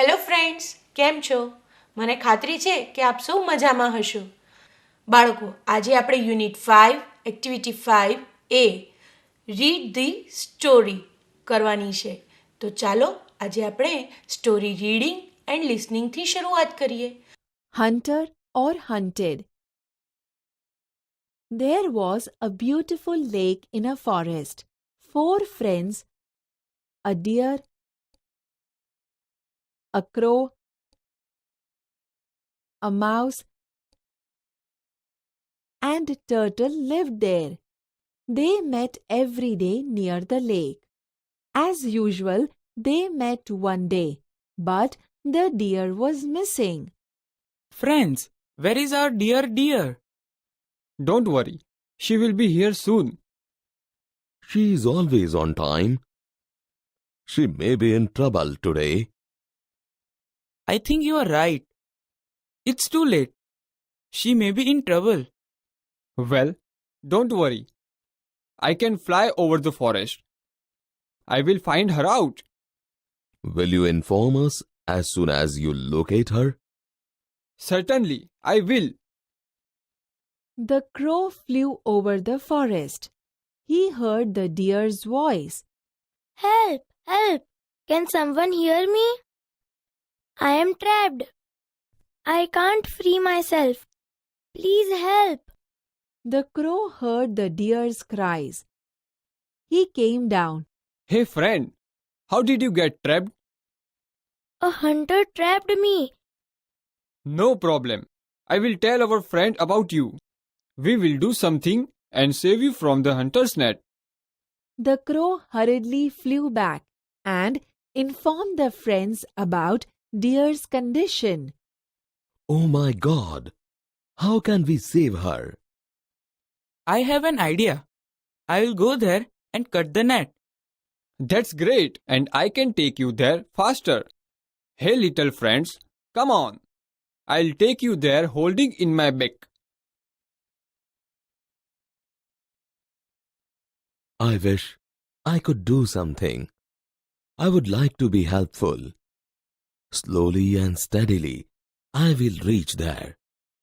Hello friends, કેમ છો? મને ખાતરી છે કે આપ સૌ મજામાં હશો. બાળકો, આજે આપણે unit 5 activity 5 A read the story કરવાની છે. તો ચાલો આજે આપણે સ્ટોરી રીડિંગ એન્ડ લિસનિંગથી શરૂઆત કરીએ. Hunter or Hunted. There was a beautiful lake in a forest. 4 friends, a deer, a crow, a mouse, and a turtle lived there. They met every day near the lake. As usual, they met one day, but the deer was missing. Friends, where is our dear? Don't worry, she will be here soon. She is always on time. She may be in trouble today. I think you are right. It's too late. She may be in trouble. Well, don't worry. I can fly over the forest. I will find her out. Will you inform us as soon as you locate her? Certainly, I will. The crow flew over the forest. He heard the deer's voice. Help! Help! Can someone hear me? I am trapped. I can't free myself. Please help. The crow heard the deer's cries. He came down. Hey friend, how did you get trapped? A hunter trapped me. No problem. I will tell our friend about you. We will do something and save you from the hunter's net. The crow hurriedly flew back and informed the friends about deer's condition. Oh my God! How can we save her? I have an idea. I will go there and cut the net. That's great, and I can take you there faster. Hey little friends, come on. I'll take you there holding in my beak. I wish I could do something. I would like to be helpful. Slowly and steadily, I will reach there.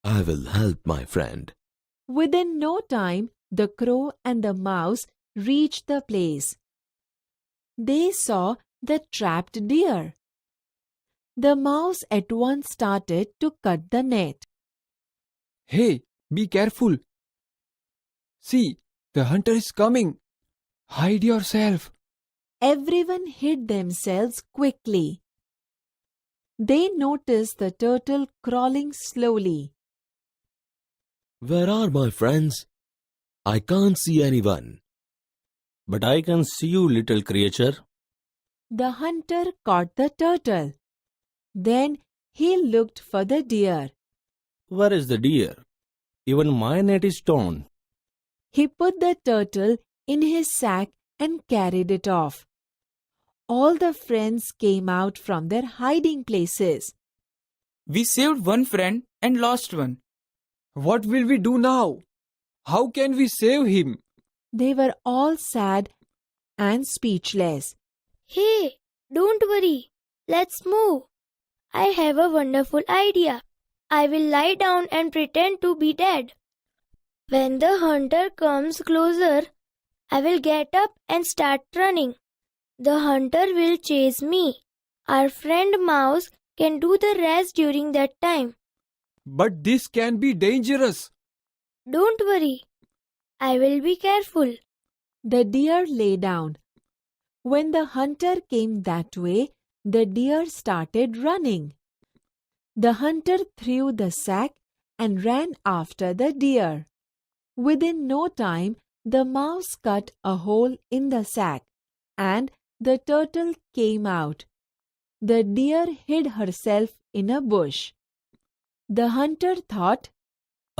I will help my friend. Within no time, the crow and the mouse reached the place. They saw the trapped deer. The mouse at once started to cut the net. Hey, be careful. See, the hunter is coming. Hide yourself. Everyone hid themselves quickly. They noticed the turtle crawling slowly. Where are my friends? I can't see anyone. But I can see you, little creature. The hunter caught the turtle. Then he looked for the deer. Where is the deer? Even my net is torn. He put the turtle in his sack and carried it off. All the friends came out from their hiding places. We saved one friend and lost one. What will we do now? How can we save him? They were all sad and speechless. Hey, don't worry. Let's move. I have a wonderful idea. I will lie down and pretend to be dead. When the hunter comes closer, I will get up and start running. The hunter will chase me. Our friend Mouse can do the rest during that time. But this can be dangerous. Don't worry. I will be careful. The deer lay down. When the hunter came that way, the deer started running. The hunter threw the sack and ran after the deer. Within no time, the mouse cut a hole in the sack, and the turtle came out. The deer hid herself in a bush. The hunter thought,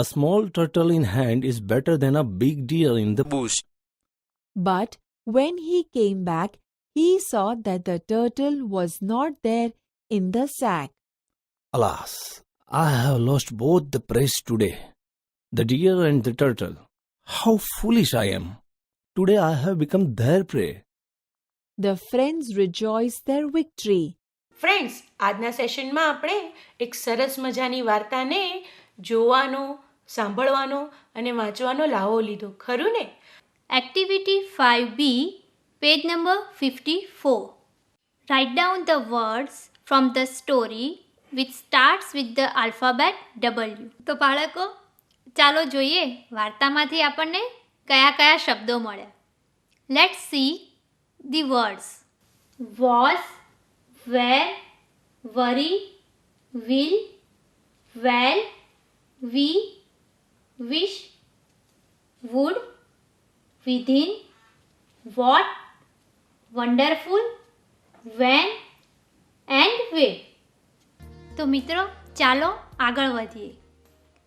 A small turtle in hand is better than a big deer in the bush. but when he came back, he saw that the turtle was not there in the sack. Alas, I have lost both the prey today, the deer and the turtle. How foolish I am. Today I have become their prey. The friends rejoiced their victory. Friends, આજના સેશનમાં આપણે એક સરસ મજાની વાર્તાને જોવાનો, સાંભળવાનો અને વાંચવાનો લાવો લીધો, ખરું ને? Activity 5B, page number 54. Write down the words from the story which starts with the alphabet W. તો બાળકો, ચાલો જોઈએ વાર્તામાંથી આપણને કયા કયા શબ્દો મળ્યા. Let's see the words. Was, where, worry, will, well, we, wish, would, within, what, wonderful, when and where. તો મિત્રો, ચાલો આગળ વધીએ.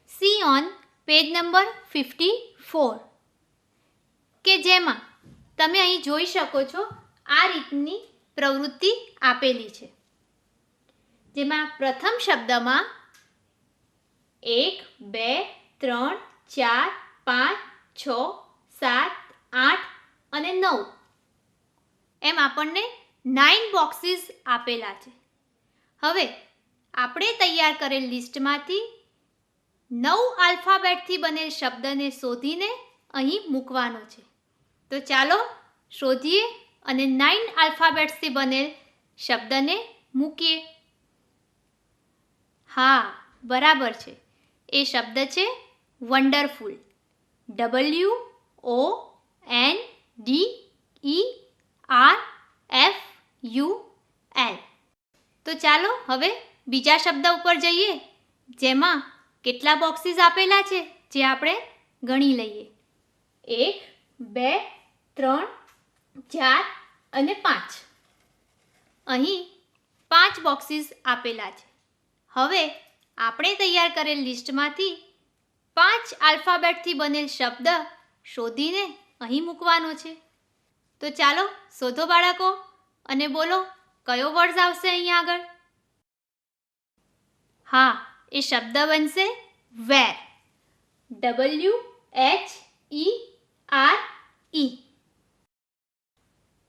See on page number 54 કે જેમાં તમે અહીં જોઈ શકો છો આ રીતની પ્રવૃત્તિ આપેલી છે, જેમાં પ્રથમ શબ્દમાં 1, 2, 3, 4, 5, 6, 7, 8 અને 9 એમ આપણને 9 બોક્સીસ આપેલા છે. હવે આપણે તૈયાર કરેલ લિસ્ટમાંથી 9 આલ્ફાબેટથી બનેલ શબ્દને શોધીને અહીં મૂકવાનો છે. તો ચાલો શોધીએ અને 9 આલ્ફાબેટ્સથી બનેલ શબ્દને મૂકીએ. હા, બરાબર છે. એ શબ્દ છે વન્ડરફુલ. WONDERFUL. તો ચાલો હવે બીજા શબ્દ ઉપર જઈએ, જેમાં કેટલા બોક્સીસ આપેલા છે જે આપણે ગણી લઈએ. 1, 2, 3, 4 અને 5. અહીં 5 બોક્સીસ આપેલા છે. હવે આપણે તૈયાર કરેલ લિસ્ટમાંથી 5 આલ્ફાબેટથી બનેલ શબ્દ શોધીને અહીં મૂકવાનો છે. તો ચાલો શોધો બાળકો અને બોલો કયો વર્ડ આવશે અહીં આગળ. હા, એ શબ્દ બનશે વેર. WHERE.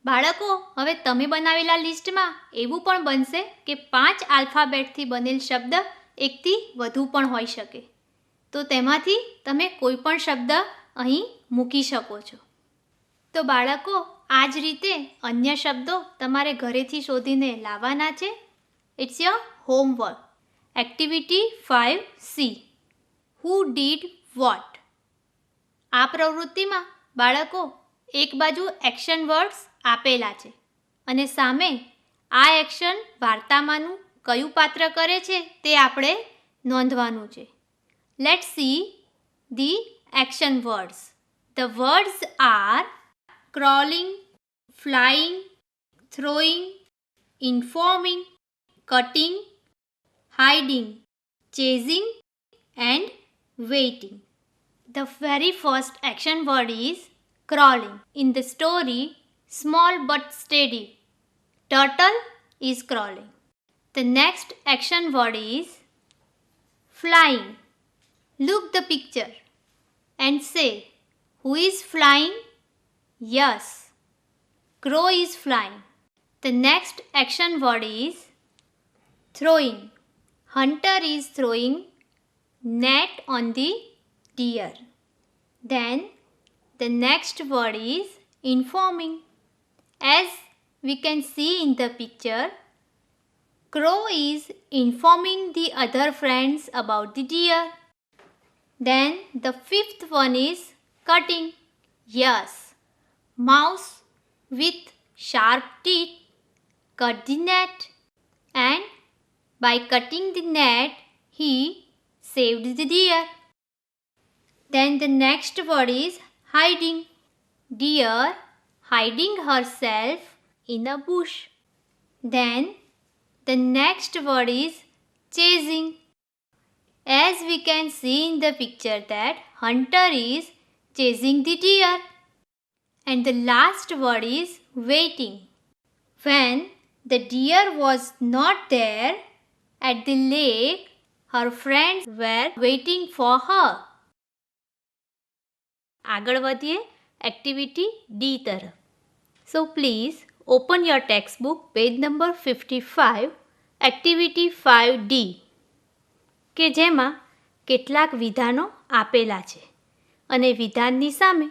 બાળકો, હવે તમે બનાવેલા લિસ્ટમાં એવું પણ બનશે કે 5 આલ્ફાબેટથી બનેલ શબ્દ એકથી વધુ પણ હોઈ શકે. તો તેમાંથી તમે કોઈ પણ શબ્દ અહીં મૂકી શકો છો. તો બાળકો, આ જ રીતે અન્ય શબ્દો તમારે ઘરેથી શોધીને લાવવાના છે. It's your homework. Activity 5C. Who did what. આ પ્રવૃત્તિમાં બાળકો એક બાજુ એક્શન વર્ડ્સ આપેલા છે અને સામે આ એક્શન વાર્તામાંનું કયું પાત્ર કરે છે તે આપણે નોંધવાનું છે. Let's see the action words. The words R crawling, flying, throwing, informing, cutting, hiding, chasing and waiting. The very first action word is crawling. In the story, small but steady, turtle is crawling. The next action word is flying. Look the picture and say, who is flying? Yes, crow is flying. The next action word is throwing. Hunter is throwing net on the deer. Then the next word is informing. As we can see in the picture, crow is informing the other friends about the deer. Then the fifth one is cutting. Yes, mouse with sharp teeth cut the net, and by cutting the net he saved the deer. Then the next word is hiding. Deer hiding herself in a bush. Then the next word is chasing. As we can see in the picture that hunter is chasing the deer. And the last word is waiting. When the deer was not there at the lake, her friends were waiting for her. આગળ વધીએ activity D તરફ. So please open your textbook page number 55 activity 5D કે જેમાં કેટલાક વિધાનો આપેલા છે અને વિધાનની સામે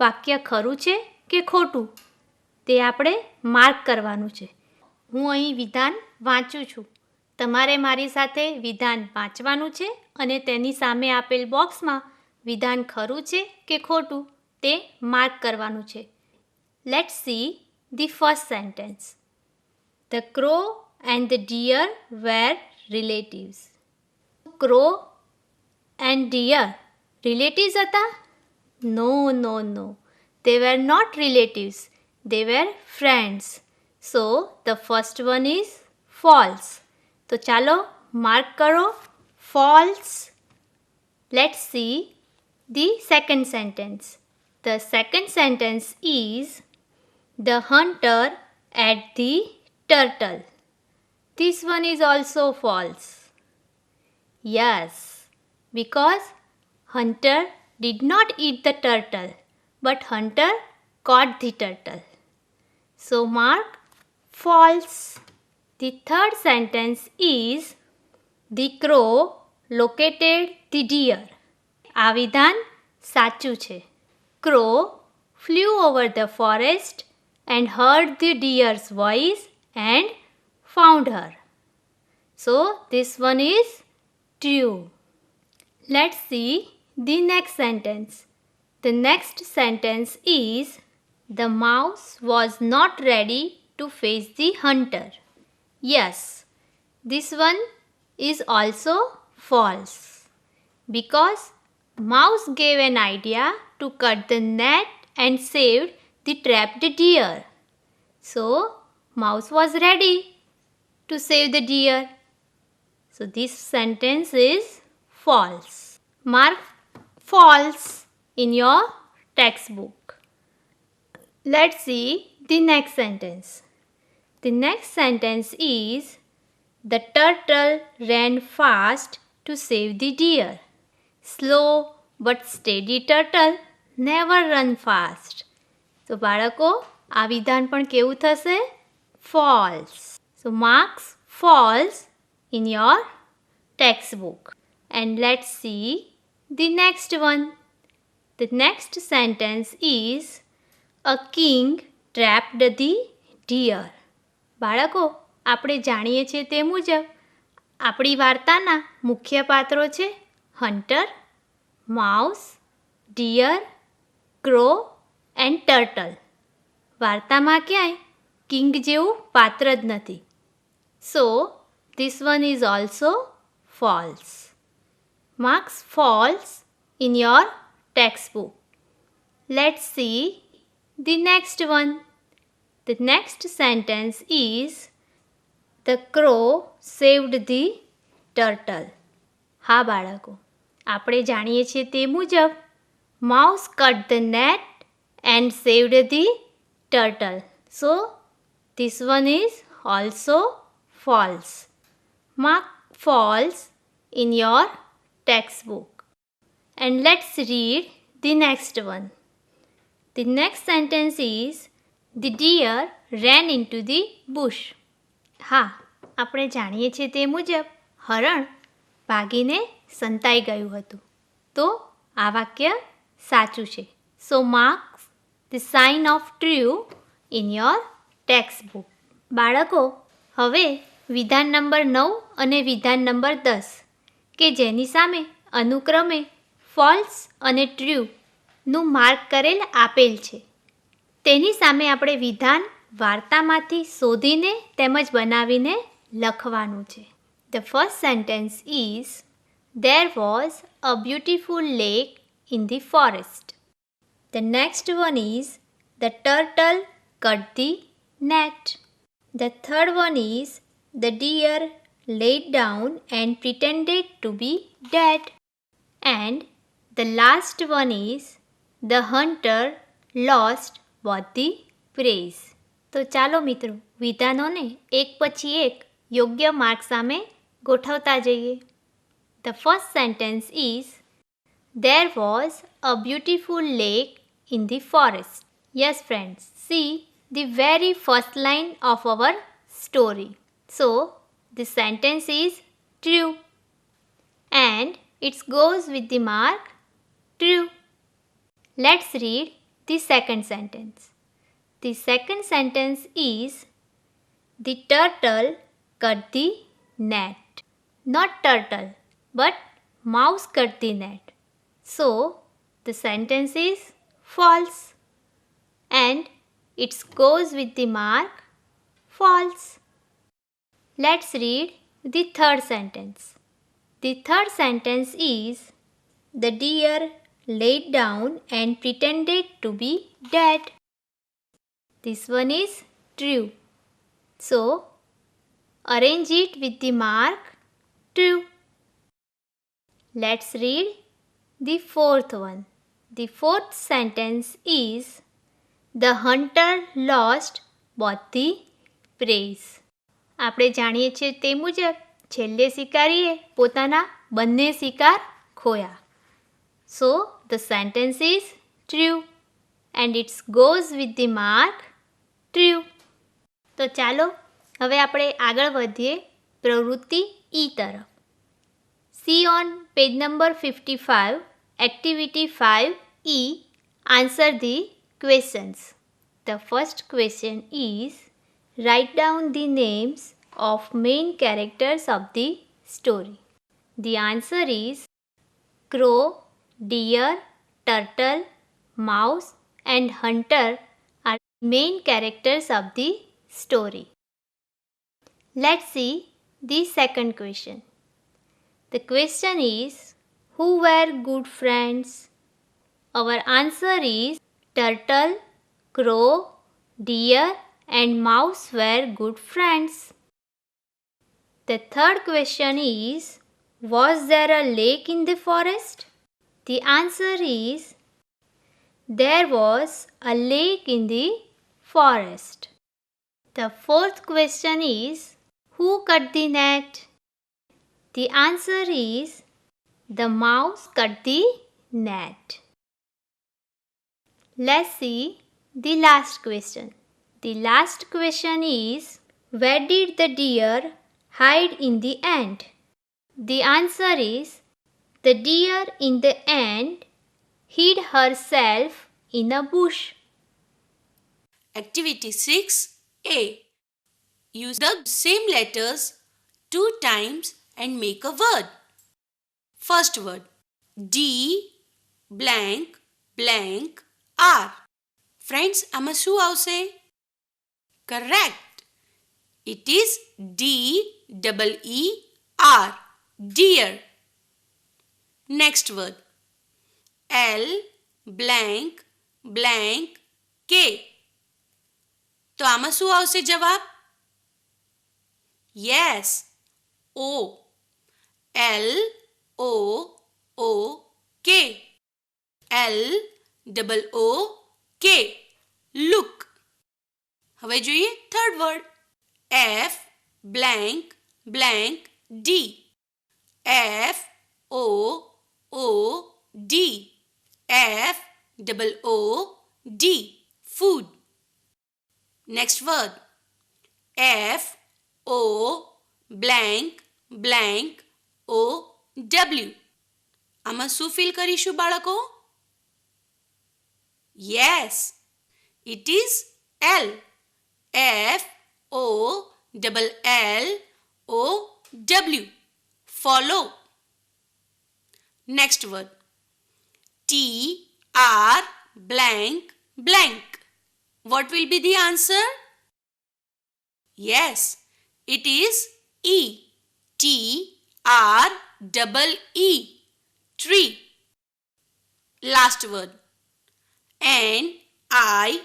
વાક્ય ખરું છે કે ખોટું તે આપણે માર્ક કરવાનું છે. હું અહીં વિધાન વાંચું છું. તમારે મારી સાથે વિધાન વાંચવાનું છે અને તેની સામે આપેલ બોક્સમાં વિધાન ખરું છે કે ખોટું તે માર્ક કરવાનું છે. Let's see the first sentence. The crow and the deer were relatives. Crow and deer relatives હતા? No, no, no. They were not relatives. They were friends. So the first one is false. તો ચાલો mark કરો false. Let's see the second sentence. The second sentence is the hunter ate the turtle. This one is also false. Yes, because hunter did not eat the turtle, but hunter caught the turtle. So mark false. The third sentence is the crow located the deer. આ વિધાન સાચું છે. Crow flew over the forest and heard the deer's voice and found her. So this one is true. Let's see the next sentence. The next sentence is the mouse was not ready to face the hunter. Yes, this one is also false because mouse gave an idea to cut the net and saved the trapped deer. So mouse was ready to save the deer. So this sentence is false. Mark false in your textbook. Let's see the next sentence. The next sentence is the turtle ran fast to save the deer. Slow but steady turtle never run fast. તો બાળકો આ વિધાન પણ કેવું થશે? False. So marks false in your textbook. And let's see the next one. The next sentence is a king trapped the deer. બાળકો આપણે જાણીએ છીએ તે મુજબ આપણી વાર્તાના મુખ્ય પાત્રો છે hunter, mouse, deer, crow and turtle. વાર્તામાં ક્યાંય કિંગ જેવું પાત્ર જ નથી. સો this one is also false. Marks false in your textbook. Let's see the next one. The next sentence is the crow saved the turtle. હા બાળકો આપણે જાણીએ છીએ તે મુજબ mouse cut the net and saved the turtle. So this one is also false. Mark false in your textbook. And let's read the next one. The next sentence is the deer ran into the bush. હા આપણે જાણીએ છીએ તે મુજબ હરણ ભાગીને સંતાઈ ગયું હતું. તો આ વાક્ય સાચું છે. So marks the sign of true in your textbook. બાળકો હવે વિધાન નંબર 9 અને વિધાન નંબર 10 કે જેની સામે અનુક્રમે ફોલ્સ અને ટ્રુ નું માર્ક કરેલ આપેલ છે તેની સામે આપણે વિધાન વાર્તામાંથી શોધીને તેમજ બનાવીને લખવાનું છે. The first sentence is there was a beautiful lake in the forest. The next one is the turtle cut the net. The third one is the deer laid down and pretended to be dead. And the last one is the hunter lost both the praise. તો ચાલો મિત્રો વિધાનોને એક પછી એક યોગ્ય mark સામે ગોઠવતા જઈએ. The first sentence is there was a beautiful lake in the forest. Yes friends, see the very first line of our story. So the sentence is true and it goes with the mark true. Let's read the second sentence. The second sentence is the turtle cut the net. Not turtle, but mouse cut the net. So, the sentence is false and it goes with the mark false. Let's read the third sentence. The third sentence is the deer laid down and pretended to be dead. This one is true. So, arrange it with the mark true. Let's read the fourth one. The fourth sentence is the hunter lost both the praise. આપણે જાણીએ છીએ તે મુજબ છેલ્લે શિકારીએ પોતાના બંને શિકાર ખોયા. So, the sentence is true and it goes with the mark true. તો ચાલો હવે આપણે આગળ વધીએ પ્રવૃત્તિ E તરફ. See on page number 55, activity 5E, answer the questions. The first question is, write down the names of main characters of the story. The answer is crow, deer, turtle, mouse and hunter are main characters of the story. Let's see the second question. The question is, who were good friends? Our answer is turtle, crow, deer and mouse were good friends. The third question is, was there a lake in the forest? The answer is, there was a lake in the forest. The fourth question is, who cut the net? The answer is, the mouse cut the net. Let's see the last question. The last question is, where did the deer hide in the end? The answer is, the deer in the end hid herself in a bush. Activity 6A. Use the same letters 2 times and make a word. First word, D blank blank R. Friends, આમાં શું આવશે? Correct. It is D-E-E-R. Deer. Next word, L blank blank K. તો આમાં શું આવશે જવાબ? Yes. O. L O O K. L double O K. Look. હવે જોઈએ third word. F blank blank D. F O O D. F double O D. Food. Next word, F O blank blank O W. આમાં શું feel કરીશું બાળકો? Yes, it is L. F O double L O W. Follow. Next word, T R blank blank. What will be the answer? Yes, it is E. T R double E. Tree. Last word, N I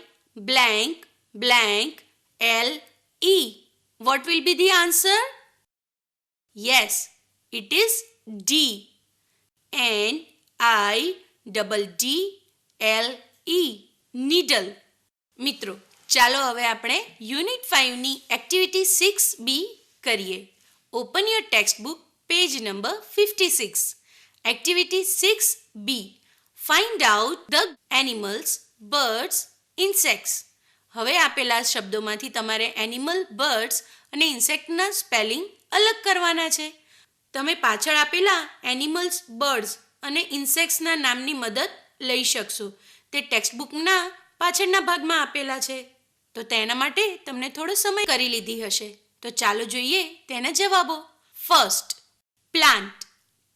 blank blank L E. What will be the answer? Yes, it is D. N I double D L E. Needle. મિત્રો ચાલો હવે આપણે unit 5ની activity 6B કરીએ. Open your text book page number 56. Activity 6B. Find out the animals, birds, insects. હવે આપેલા શબ્દોમાંથી તમારે animal, birds અને ઇન્સેક્ટના spelling અલગ કરવાના છે. તમે પાછળ આપેલા એનિમલ્સ, બર્ડ્સ અને ઇન્સેક્ટ્સના નામની મદદ લઈ શકશો. તે ટેક્સ્ટબુકના પાછળના ભાગમાં આપેલા છે, તો તેના માટે તમને થોડો સમય કરી લીધી હશે. તો ચાલો જોઈએ તેના જવાબો. First, plant,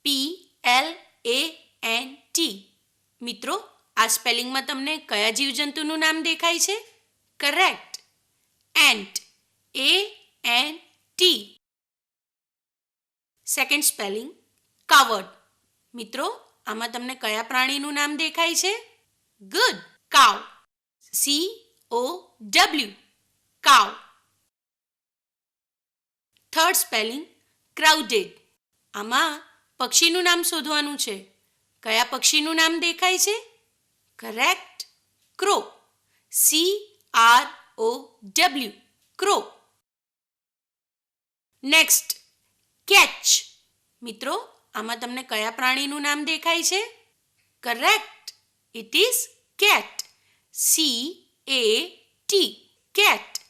PLANT. મિત્રો, આ સ્પેલિંગમાં તમને કયા જીવજંતુનું નામ દેખાય છે? Correct, ant, ANT. Second spelling, કાવડ. મિત્રો, આમાં તમને કયા પ્રાણીનું નામ દેખાય છે? ગુડ, કાવ, COW, કાવ. Third spelling, crowded. આમાં પક્ષીનું નામ શોધવાનું છે. કયા પક્ષીનું નામ દેખાય છે? Correct, crow, CROW, crow. Next, catch. મિત્રો, આમાં તમને કયા પ્રાણીનું નામ દેખાય છે? Correct, it is cat, CAT, cat.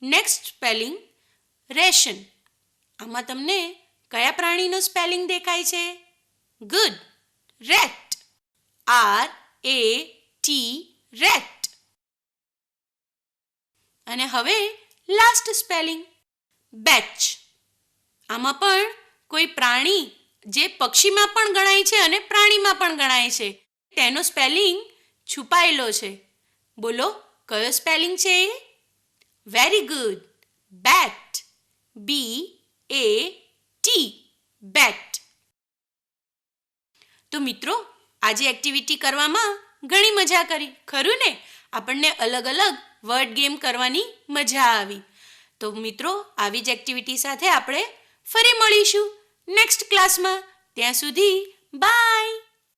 Next spelling, ration. આમાં તમને કયા પ્રાણીનો સ્પેલિંગ દેખાય છે? Good, rate, RAT, rate. અને હવે લાસ્ટ સ્પેલિંગ, બેચ. આમાં પણ કોઈ પ્રાણી જે પક્ષીમાં પણ ગણાય છે અને પ્રાણીમાં પણ ગણાય છે, તેનો સ્પેલિંગ છુપાયેલો છે. બોલો, કયો સ્પેલિંગ છે એ? વેરી ગુડ, બેટ, BAT, બેટ. તો મિત્રો, આજે એક્ટિવિટી કરવામાં ઘણી મજા કરી, ખરું ને? આપણને અલગ અલગ વર્ડ ગેમ કરવાની મજા આવી. તો મિત્રો, આવી જ એક્ટિવિટી સાથે આપણે ફરી મળીશું નેક્સ્ટ ક્લાસમાં. ત્યાં સુધી બાય.